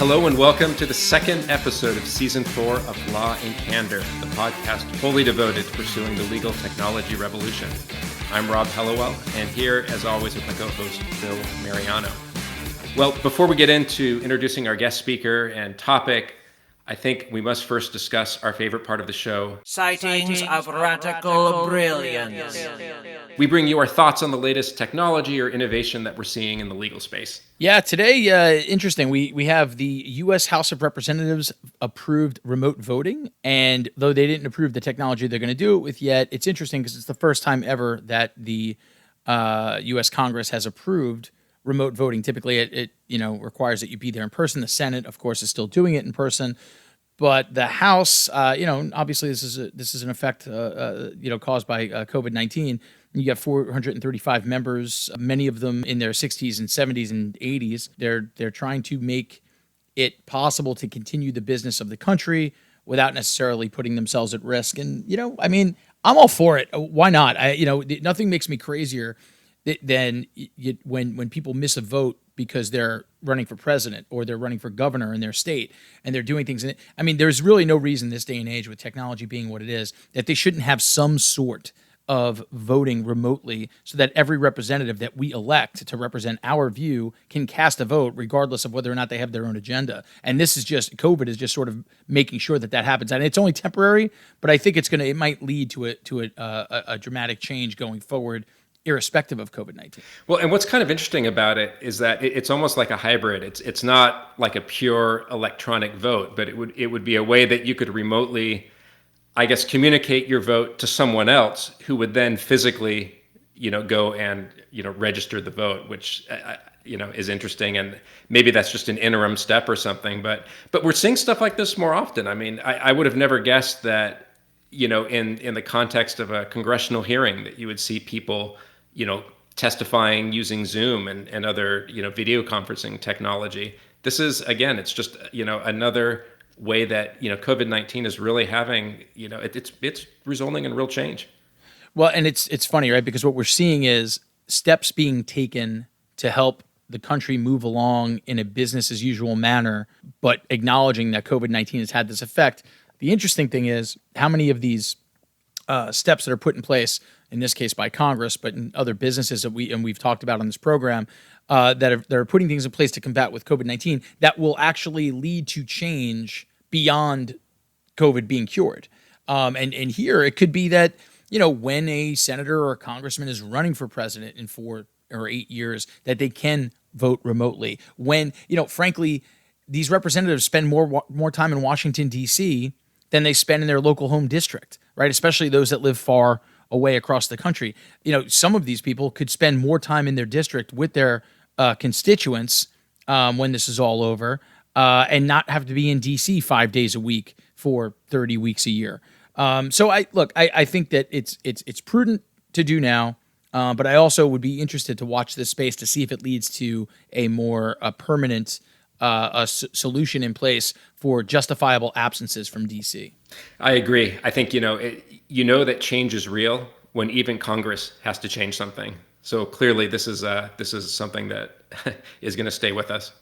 Hello and welcome to the second episode of Season 4 of Law in Candor, the podcast fully devoted to pursuing the legal technology revolution. I'm Rob Hellewell, and here, as always, with my co-host, Bill Mariano. Well, before we get into introducing our guest speaker and topic, I think we must first discuss our favorite part of the show, Sightings of Radical Brilliance. We bring you our thoughts on the latest technology or innovation that we're seeing in the legal space. Yeah, today, interesting. We have the U.S. House of Representatives approved remote voting, and though they didn't approve the technology they're going to do it with yet, it's interesting because it's the first time ever that the U.S. Congress has approved remote voting. Typically, it requires that you be there in person. The Senate, of course, is still doing it in person. But the House, obviously this is an effect, caused by COVID-19. You got 435 members, many of them in their 60s and 70s and 80s. They're trying to make it possible to continue the business of the country without necessarily putting themselves at risk. And I'm all for it. Why not? Nothing makes me crazier than when people miss a vote because they're running for president or they're running for governor in their state and they're doing things. There's really no reason this day and age, with technology being what it is, that they shouldn't have some sort of voting remotely so that every representative that we elect to represent our view can cast a vote regardless of whether or not they have their own agenda. And this is just, COVID is just sort of making sure that happens. And it's only temporary, but I think it might lead to a dramatic change going forward, irrespective of COVID-19. Well, and what's kind of interesting about it is that it's almost like a hybrid. It's not like a pure electronic vote, but it would be a way that you could remotely, I guess, communicate your vote to someone else who would then physically, go and, register the vote, which, is interesting. And maybe that's just an interim step or something, but we're seeing stuff like this more often. I would have never guessed that, in the context of a congressional hearing, that you would see people, testifying using Zoom and other, video conferencing technology. This is, again, it's just, another way that, COVID-19 is really having, it's resulting in real change. Well, and it's funny, right? Because what we're seeing is steps being taken to help the country move along in a business as usual manner, but acknowledging that COVID-19 has had this effect. The interesting thing is how many of these steps that are put in place, in this case by Congress, but in other businesses that we've talked about on this program, that are putting things in place to combat with COVID-19 that will actually lead to change beyond COVID being cured. And here it could be that, when a senator or a congressman is running for president in 4 or 8 years, that they can vote remotely. When, frankly, these representatives spend more time in Washington, D.C. than they spend in their local home district, right? Especially those that live far away across the country. Some of these people could spend more time in their district with their constituents when this is all over, and not have to be in D.C. 5 days a week for 30 weeks a year. So I think that it's prudent to do now, but I also would be interested to watch this space to see if it leads to a more permanent solution in place for justifiable absences from D.C. I agree. I think, that change is real when even Congress has to change something. So clearly this is something that is going to stay with us.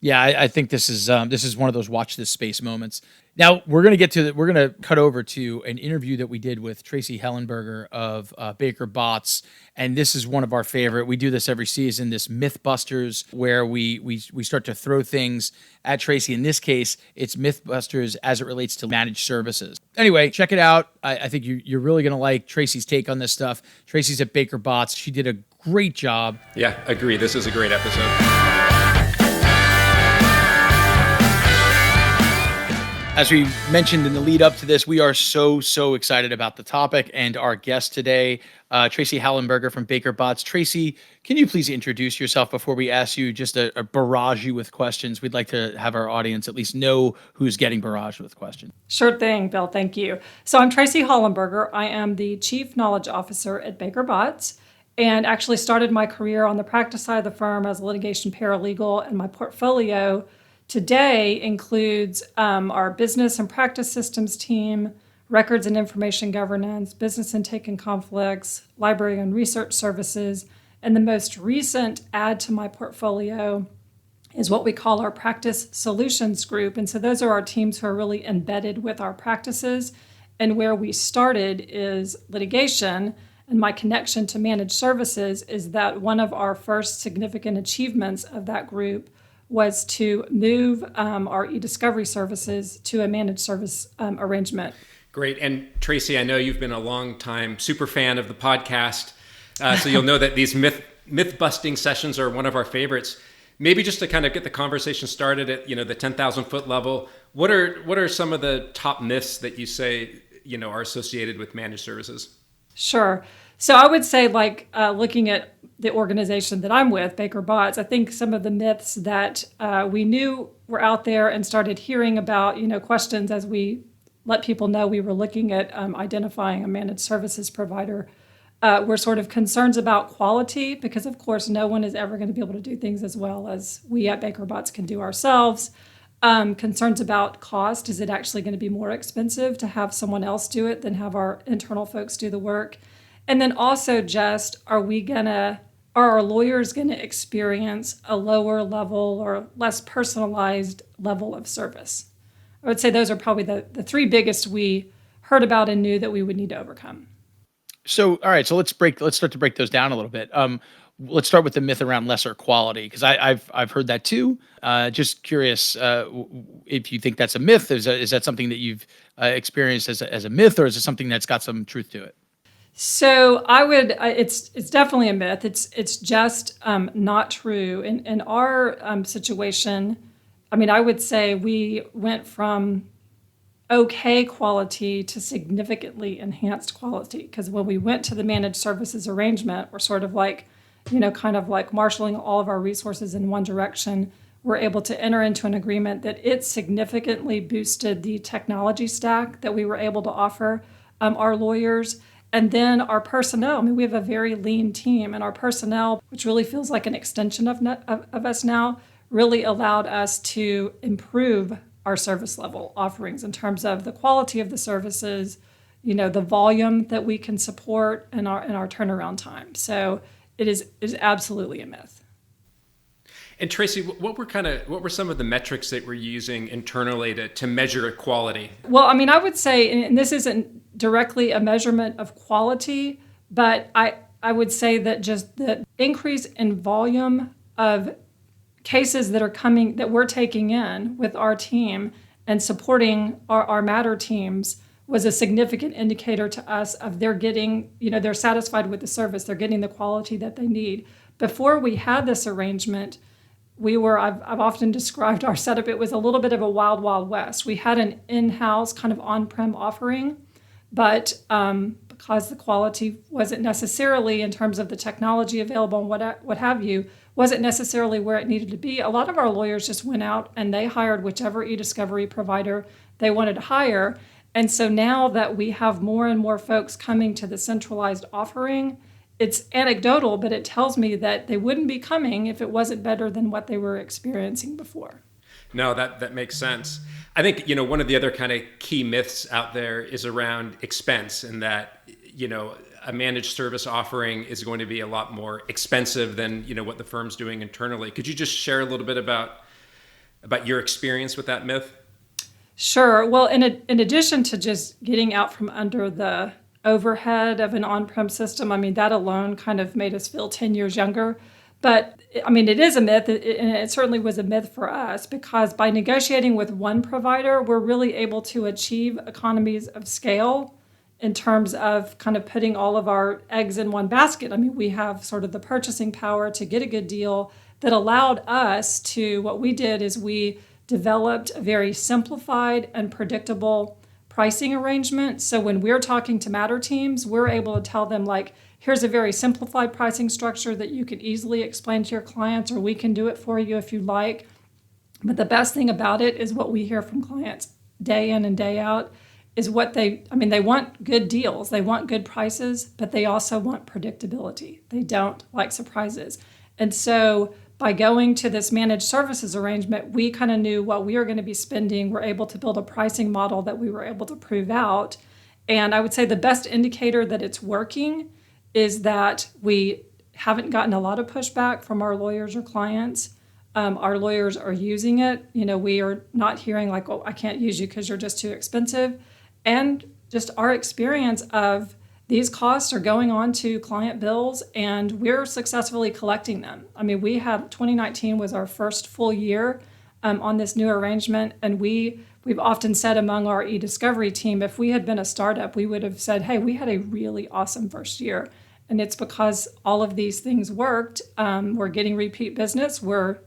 Yeah, I think this is one of those watch this space moments. Now we're going to cut over to an interview that we did with Tracy Hallenberger of Baker Botts, and this is one of our favorite. We do this every season, this Mythbusters, where we start to throw things at Tracy. In this case, it's Mythbusters as it relates to managed services. Anyway, check it out. I think you're really going to like Tracy's take on this stuff. Tracy's at Baker Botts. She did a great job. Yeah, agree. This is a great episode. As we mentioned in the lead up to this, we are so excited about the topic and our guest today, Tracy Hallenberger from Baker Botts. Tracy, can you please introduce yourself before we ask you just a barrage you with questions? We'd like to have our audience at least know who's getting barraged with questions. Sure thing, Bill. Thank you. So I'm Tracy Hallenberger. I am the Chief Knowledge Officer at Baker Botts, and actually started my career on the practice side of the firm as a litigation paralegal, and my portfolio today includes our business and practice systems team, records and information governance, business intake and conflicts, library and research services, and the most recent add to my portfolio is what we call our practice solutions group. And so those are our teams who are really embedded with our practices. And where we started is litigation. And my connection to managed services is that one of our first significant achievements of that group was to move our ediscovery services to a managed service arrangement. Great. And Tracy, I know you've been a long time super fan of the podcast, so you'll know that these myth busting sessions are one of our favorites. Maybe just to kind of get the conversation started at the 10,000 foot level, what are some of the top myths that you say are associated with managed services? Sure. So I would say, looking at the organization that I'm with, Baker Botts, I think some of the myths that we knew were out there and started hearing about, questions as we let people know we were looking at identifying a managed services provider, were sort of concerns about quality, because of course no one is ever going to be able to do things as well as we at Baker Botts can do ourselves. Concerns about cost. Is it actually going to be more expensive to have someone else do it than have our internal folks do the work? And then also just, are our lawyers going to experience a lower level or less personalized level of service? I would say those are probably the three biggest we heard about and knew that we would need to overcome. So, all right. So let's start to break those down a little bit. Let's start with the myth around lesser quality, because I've heard that too. Just curious if you think that's a myth. Is that something that you've experienced as a myth, or is it something that's got some truth to it? So I would. It's definitely a myth. It's just not true. In our situation, I mean, I would say we went from okay quality to significantly enhanced quality, because when we went to the managed services arrangement, we're sort of like, kind of like marshaling all of our resources in one direction. We're able to enter into an agreement that it significantly boosted the technology stack that we were able to offer our lawyers. And then our personnel, I mean, we have a very lean team, and our personnel, which really feels like an extension of us now, really allowed us to improve our service level offerings in terms of the quality of the services, the volume that we can support, and our turnaround time. So it is absolutely a myth. And Tracy, what were some of the metrics that we're using internally to measure quality? Well, I mean, I would say, and this isn't directly a measurement of quality, but I would say that just the increase in volume of cases that we're taking in with our team and supporting our matter teams was a significant indicator to us of they're getting, they're satisfied with the service, they're getting the quality that they need. Before we had this arrangement, I've often described our setup, it was a little bit of a wild, wild west. We had an in-house kind of on-prem offering, but because the quality wasn't necessarily, in terms of the technology available and what have you, wasn't necessarily where it needed to be, a lot of our lawyers just went out and they hired whichever ediscovery provider they wanted to hire. And so now that we have more and more folks coming to the centralized offering, it's anecdotal, but it tells me that they wouldn't be coming if it wasn't better than what they were experiencing before. No, that makes sense. I think, one of the other kind of key myths out there is around expense, and that, a managed service offering is going to be a lot more expensive than, what the firm's doing internally. Could you just share a little bit about your experience with that myth? Sure. Well, in addition to just getting out from under the overhead of an on-prem system, I mean, that alone kind of made us feel 10 years younger. But I mean, it is a myth, and it certainly was a myth for us, because by negotiating with one provider, we're really able to achieve economies of scale in terms of kind of putting all of our eggs in one basket. I mean, we have sort of the purchasing power to get a good deal that allowed us to, what we did is we developed a very simplified and predictable pricing arrangement. So when we're talking to matter teams, we're able to tell them, like, here's a very simplified pricing structure that you can easily explain to your clients, or we can do it for you if you like. But the best thing about it is what we hear from clients day in and day out is they want good deals, they want good prices, but they also want predictability. They don't like surprises. And so by going to this managed services arrangement, we kind of knew what we were going to be spending. We're able to build a pricing model that we were able to prove out. And I would say the best indicator that it's working is that we haven't gotten a lot of pushback from our lawyers or clients. Our lawyers are using it. We are not hearing like, oh, I can't use you because you're just too expensive. And just our experience of these costs are going on to client bills, and we're successfully collecting them. I mean, 2019 was our first full year on this new arrangement, and we've often said among our ediscovery team, if we had been a startup, we would have said, hey, we had a really awesome first year. And it's because all of these things worked. We're getting repeat business. We're,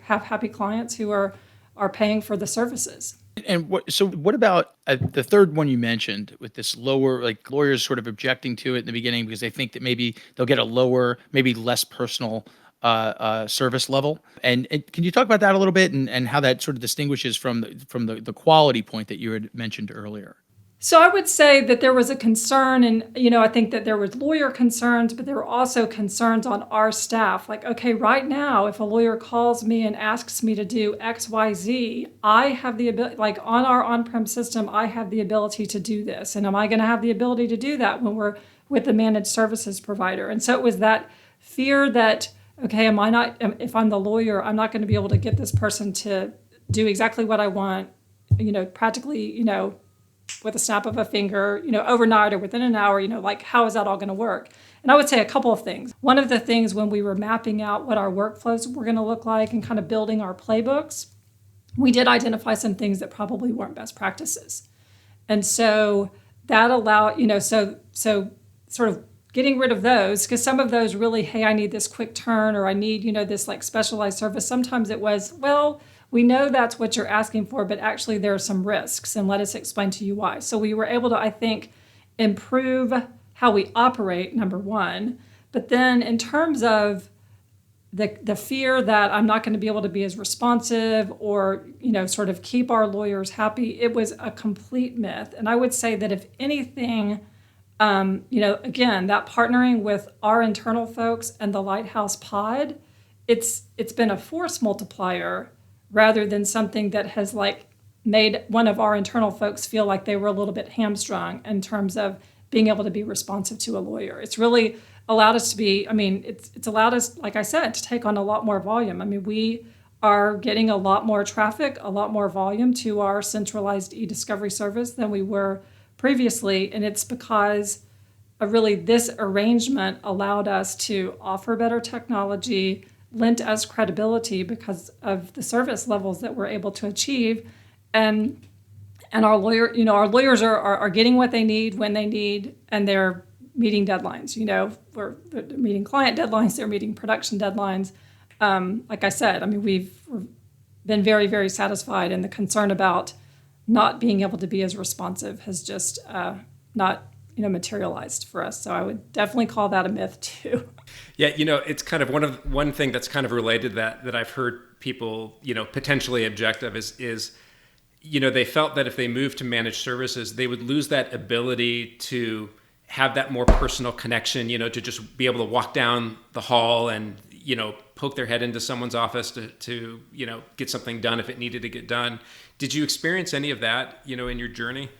have happy clients who are paying for the services. And what about the third one you mentioned with this lower, like lawyers sort of objecting to it in the beginning because they think that maybe they'll get a lower, maybe less personal service level. And can you talk about that a little bit and how that sort of distinguishes from the quality point that you had mentioned earlier? So I would say that there was a concern, and I think that there was lawyer concerns, but there were also concerns on our staff. Like, okay, right now, if a lawyer calls me and asks me to do X, Y, Z, I have the ability, like on our on-prem system, I have the ability to do this. And am I going to have the ability to do that when we're with the managed services provider? And so it was that fear that, okay, if I'm the lawyer, I'm not going to be able to get this person to do exactly what I want, practically, with a snap of a finger, overnight or within an hour, like how is that all going to work? And I would say a couple of things. One of the things when we were mapping out what our workflows were going to look like and kind of building our playbooks, we did identify some things that probably weren't best practices. And so that allowed, so sort of getting rid of those, because some of those really, hey, I need this quick turn, or I need, this like specialized service. Sometimes it was, well, we know that's what you're asking for, but actually there are some risks, and let us explain to you why. So we were able to, I think, improve how we operate, number one. But then in terms of the fear that I'm not going to be able to be as responsive or, sort of keep our lawyers happy, it was a complete myth. And I would say that if anything, again, that partnering with our internal folks and the Lighthouse Pod, it's been a force multiplier rather than something that has like made one of our internal folks feel like they were a little bit hamstrung in terms of being able to be responsive to a lawyer. It's really allowed us to be, it's allowed us, like I said, to take on a lot more volume. We are getting a lot more traffic, a lot more volume to our centralized e-discovery service than we were previously. And it's because really this arrangement allowed us to offer better technology, lent us credibility because of the service levels that we're able to achieve, and our lawyers are getting what they need when they need, and they're meeting deadlines. They're meeting client deadlines, they're meeting production deadlines. Like I said, we've been very, very satisfied, and the concern about not being able to be as responsive has just not materialized for us. So I would definitely call that a myth too. Yeah, it's kind of one thing that's kind of related that I've heard people, potentially object of is they felt that if they moved to managed services, they would lose that ability to have that more personal connection, to just be able to walk down the hall and, poke their head into someone's office to get something done if it needed to get done. Did you experience any of that, in your journey?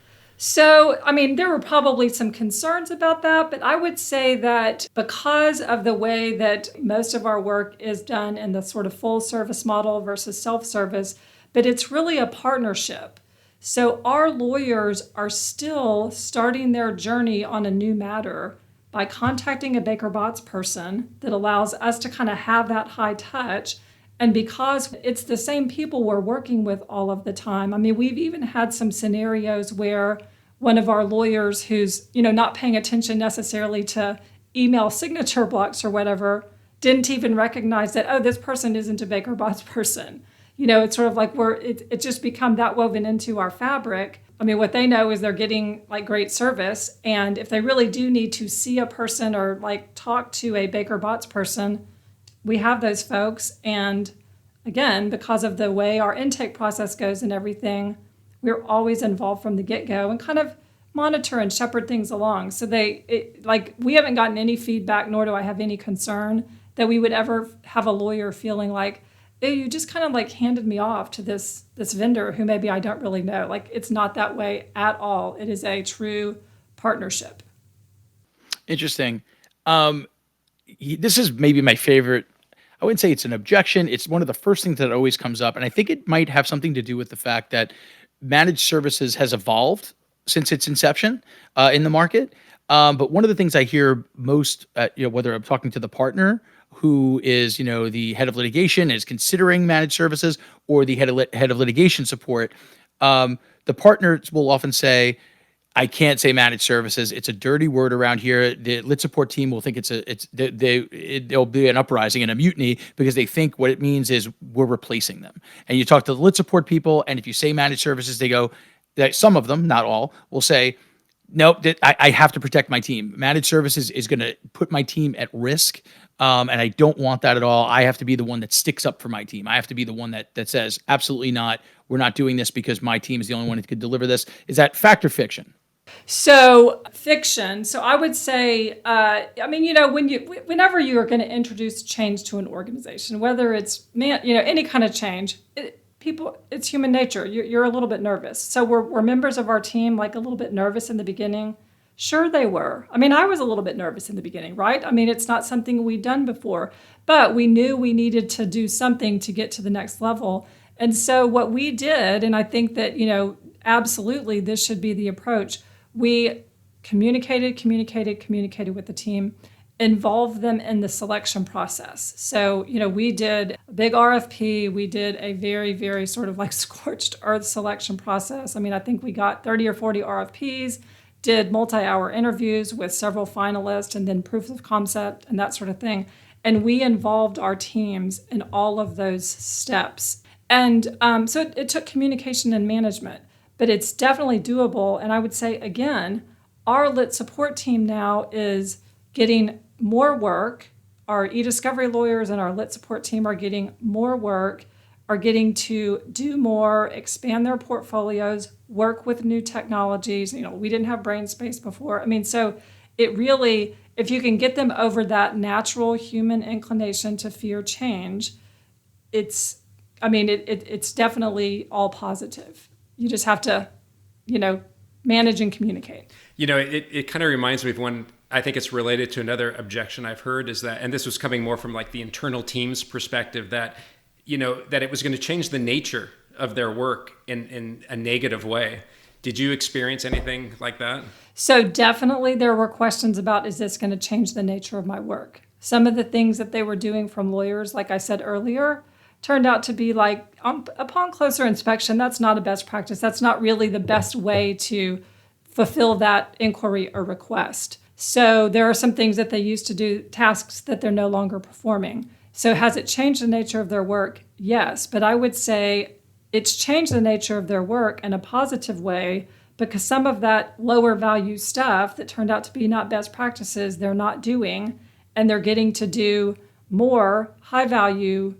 So, there were probably some concerns about that, but I would say that because of the way that most of our work is done in the sort of full service model versus self-service, but it's really a partnership. So our lawyers are still starting their journey on a new matter by contacting a Baker Botts person that allows us to kind of have that high touch. And because it's the same people we're working with all of the time, we've even had some scenarios where one of our lawyers who's, not paying attention necessarily to email signature blocks or whatever, didn't even recognize that, oh, this person isn't a Baker Botts person. It's sort of like it's just become that woven into our fabric. What they know is they're getting like great service. And if they really do need to see a person or like talk to a Baker Botts person, we have those folks. And again, because of the way our intake process goes and everything, we're always involved from the get-go and kind of monitor and shepherd things along. So we haven't gotten any feedback, nor do I have any concern that we would ever have a lawyer feeling like, oh, you just kind of like handed me off to this vendor who maybe I don't really know. Like, it's not that way at all. It is a true partnership. Interesting. This is maybe my favorite. I wouldn't say it's an objection. It's one of the first things that always comes up. And I think it might have something to do with the fact that managed services has evolved since its inception in the market. But one of the things I hear most, whether I'm talking to the partner who is, the head of litigation is considering managed services, or the head of litigation support, the partners will often say, I can't say managed services. It's a dirty word around here. The lit support team will think there'll be an uprising and a mutiny because they think what it means is we're replacing them. And you talk to the lit support people, and if you say managed services, they go, that some of them, not all, will say, nope, I have to protect my team. Managed services is going to put my team at risk, and I don't want that at all. I have to be the one that sticks up for my team. I have to be the one that says, absolutely not. We're not doing this because my team is the only one who could deliver this. Is that fact or fiction? So fiction. So I would say, whenever you are going to introduce change to an organization, whether it's any kind of change, it's human nature. You're a little bit nervous. So were members of our team like a little bit nervous in the beginning? Sure, they were. I was a little bit nervous in the beginning, right? It's not something we'd done before, but we knew we needed to do something to get to the next level. And so what we did, and I think that absolutely this should be the approach. We communicated with the team, involved them in the selection process. So, we did a big RFP. We did a very, very sort of like scorched earth selection process. I think we got 30 or 40 RFPs, did multi-hour interviews with several finalists, and then proofs of concept and that sort of thing. And we involved our teams in all of those steps. And so it took communication and management. But it's definitely doable. And I would say, again, our lit support team now is getting more work. Our ediscovery lawyers and our lit support team are getting more work, are getting to do more, expand their portfolios, work with new technologies. We didn't have brain space before. So it really, if you can get them over that natural human inclination to fear change, it's definitely all positive. You just have to, manage and communicate. It kind of reminds me of one, I think it's related to another objection I've heard is that, and this was coming more from like the internal team's perspective, that, that it was going to change the nature of their work in a negative way. Did you experience anything like that? So definitely there were questions about, is this going to change the nature of my work? Some of the things that they were doing from lawyers, like I said earlier, turned out to be like, upon closer inspection, that's not a best practice. That's not really the best way to fulfill that inquiry or request. So there are some things that they used to do, tasks that they're no longer performing. So has it changed the nature of their work? Yes, but I would say it's changed the nature of their work in a positive way, because some of that lower value stuff that turned out to be not best practices, they're not doing, and they're getting to do more high value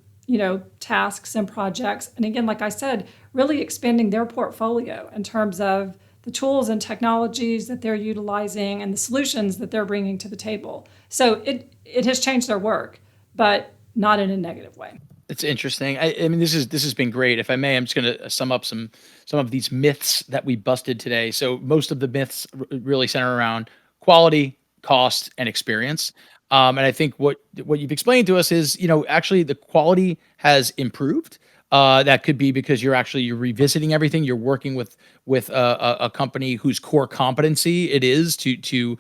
tasks and projects. And again, like I said, really expanding their portfolio in terms of the tools and technologies that they're utilizing and the solutions that they're bringing to the table. So it has changed their work, but not in a negative way. It's interesting. This has been great. If I may, I'm just going to sum up some of these myths that we busted today. So most of the myths really center around quality, cost, and experience. And I think what you've explained to us is, actually the quality has improved. That could be because you're revisiting everything. You're working with a company whose core competency it is to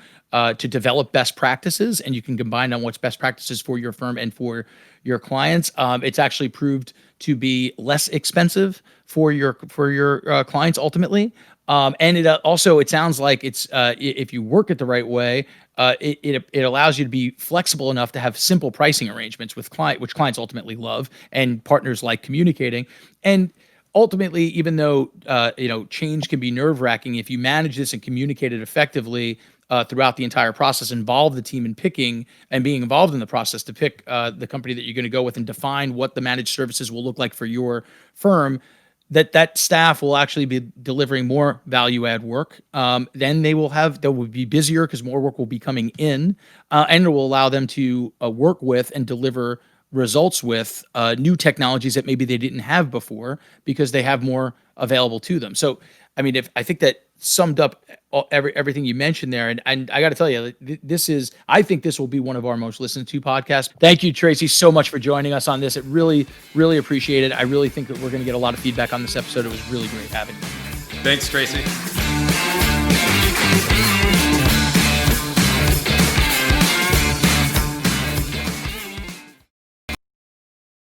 develop best practices, and you can combine on what's best practices for your firm and for your clients. It's actually proved to be less expensive for your clients ultimately. And it sounds like it's if you work it the right way, it allows you to be flexible enough to have simple pricing arrangements with which clients ultimately love, and partners like communicating. And ultimately, even though change can be nerve-wracking, if you manage this and communicate it effectively throughout the entire process, involve the team in picking and being involved in the process to pick the company that you're going to go with and define what the managed services will look like for your firm, that staff will actually be delivering more value add work. Then they will be busier because more work will be coming in, and it will allow them to work with and deliver results with new technologies that maybe they didn't have before because they have more available to them. So, I think that summed up everything you mentioned there. And I got to tell you, I think this will be one of our most listened to podcasts. Thank you, Tracy, so much for joining us on this. It really, really appreciate it. I really think that we're going to get a lot of feedback on this episode. It was really great having you. Thanks, Tracy.